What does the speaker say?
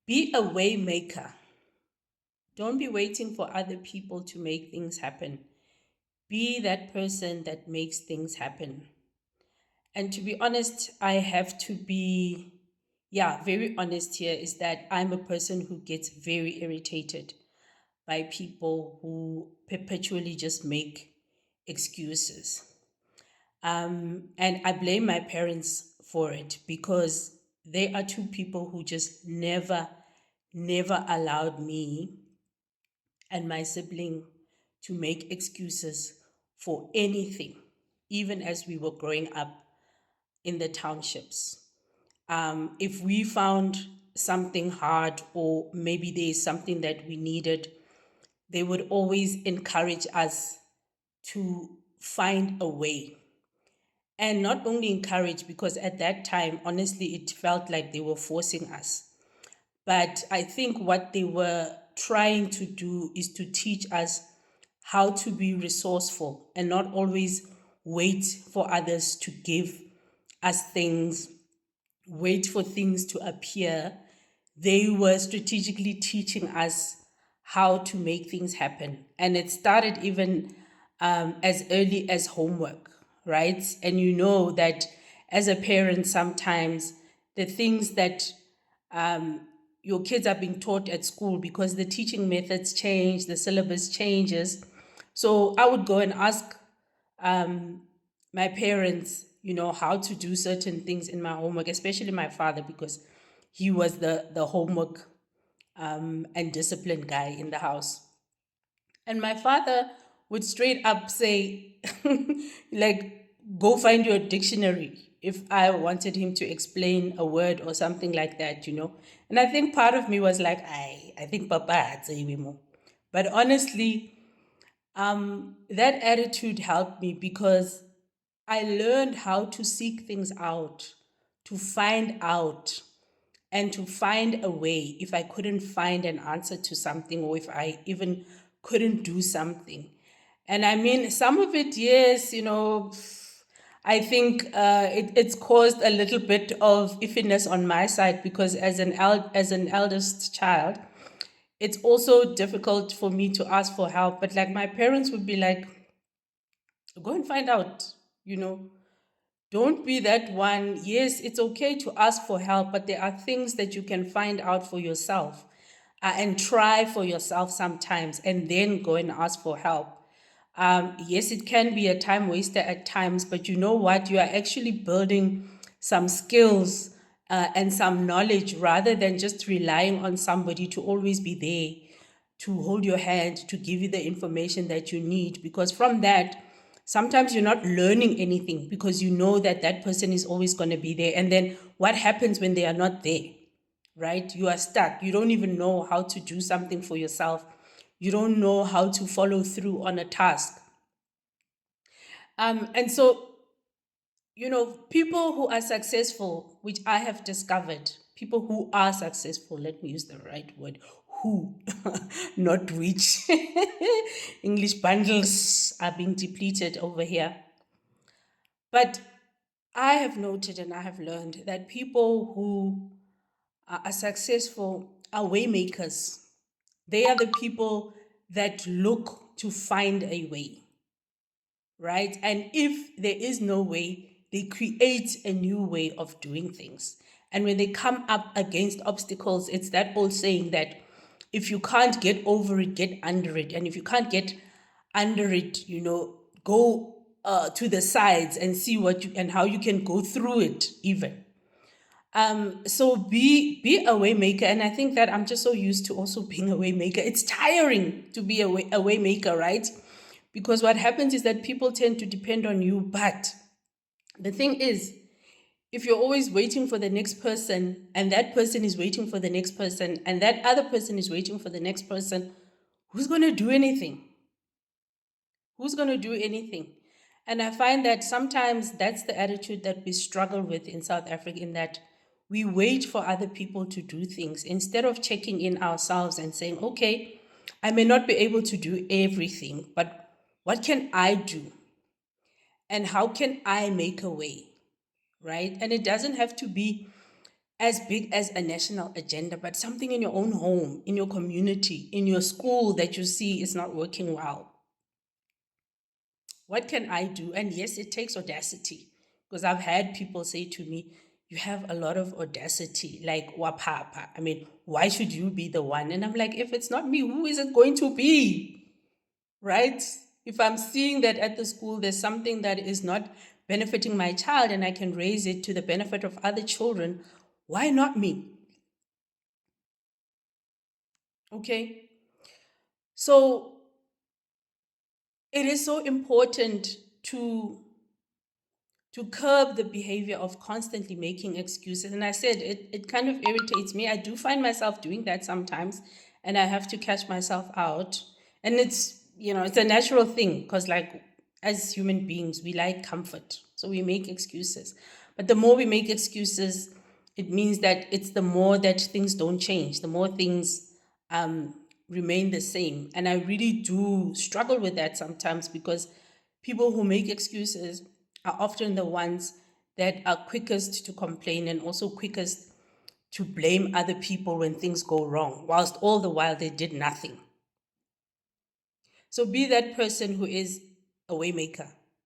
Be a way maker. Don't be waiting for other people to make things happen. Be that person that makes things happen. And to be honest, I have to be, yeah, very honest here is that I'm a person who gets very irritated by people who perpetually just make excuses. And I blame my parents for it because they are two people who just never allowed me and my sibling to make excuses for anything, even as we were growing up in the townships. If we found something hard or maybe there's something that we needed, they would always encourage us to find a way. And not only encourage, because at that time, honestly, it felt like they were forcing us. But I think what they were trying to do is to teach us how to be resourceful and not always wait for others to give us things, wait for things to appear. They were strategically teaching us how to make things happen. And it started even as early as homework, right? And you know that as a parent, sometimes the things that your kids are being taught at school, because the teaching methods change, the syllabus changes. So I would go and ask my parents, how to do certain things in my homework, especially my father, because he was the homework and discipline guy in the house. And my father would straight up say, like, go find your dictionary if I wanted him to explain a word or something like that. And I think part of me was like, I think Papa had say we more. But honestly, that attitude helped me because I learned how to seek things out, to find out, and to find a way if I couldn't find an answer to something or if I even couldn't do something. And I mean, some of it, yes, I think it's caused a little bit of iffiness on my side because as an eldest child, it's also difficult for me to ask for help. But like my parents would be like, go and find out, you know. Don't be that one. Yes, it's okay to ask for help, but there are things that you can find out for yourself and try for yourself sometimes and then go and ask for help. Yes, it can be a time waster at times, but you know what? You are actually building some skills and some knowledge rather than just relying on somebody to always be there to hold your hand, to give you the information that you need. Because from that, sometimes you're not learning anything because you know that that person is always going to be there. And then what happens when they are not there, right? You are stuck. You don't even know how to do something for yourself. You don't know how to follow through on a task. And so, people who are successful, which I have discovered, people who are successful, let me use the right word, who, not which. English bundles are being depleted over here. But I have noted and I have learned that people who are successful are waymakers. They are the people that look to find a way, right? And if there is no way, they create a new way of doing things. And when they come up against obstacles, it's that old saying that if you can't get over it, get under it. And if you can't get under it, go to the sides and see what you and how you can go through it even. So be a way maker, and I think that I'm just so used to also being a way maker. It's tiring to be a way maker, right? Because what happens is that people tend to depend on you. But the thing is, if you're always waiting for the next person, and that person is waiting for the next person, and that other person is waiting for the next person, who's going to do anything? Who's going to do anything? And I find that sometimes that's the attitude that we struggle with in South Africa, in that we wait for other people to do things instead of checking in ourselves and saying, okay, I may not be able to do everything, but what can I do? And how can I make a way? Right? And it doesn't have to be as big as a national agenda, but something in your own home, in your community, in your school that you see is not working well. What can I do? And yes, it takes audacity, because I've had people say to me, you have a lot of audacity, like wapapa. I mean, why should you be the one? And I'm like, if it's not me, who is it going to be? Right? If I'm seeing that at the school there's something that is not benefiting my child and I can raise it to the benefit of other children, why not me? Okay. So it is so important to curb the behavior of constantly making excuses. And I said it kind of irritates me. I do find myself doing that sometimes, and I have to catch myself out. And it's, it's a natural thing, because, like, as human beings, we like comfort. So we make excuses. But the more we make excuses, it means that it's the more that things don't change, the more things remain the same. And I really do struggle with that sometimes, because people who make excuses are often the ones that are quickest to complain and also quickest to blame other people when things go wrong, whilst all the while they did nothing. So be that person who is a waymaker.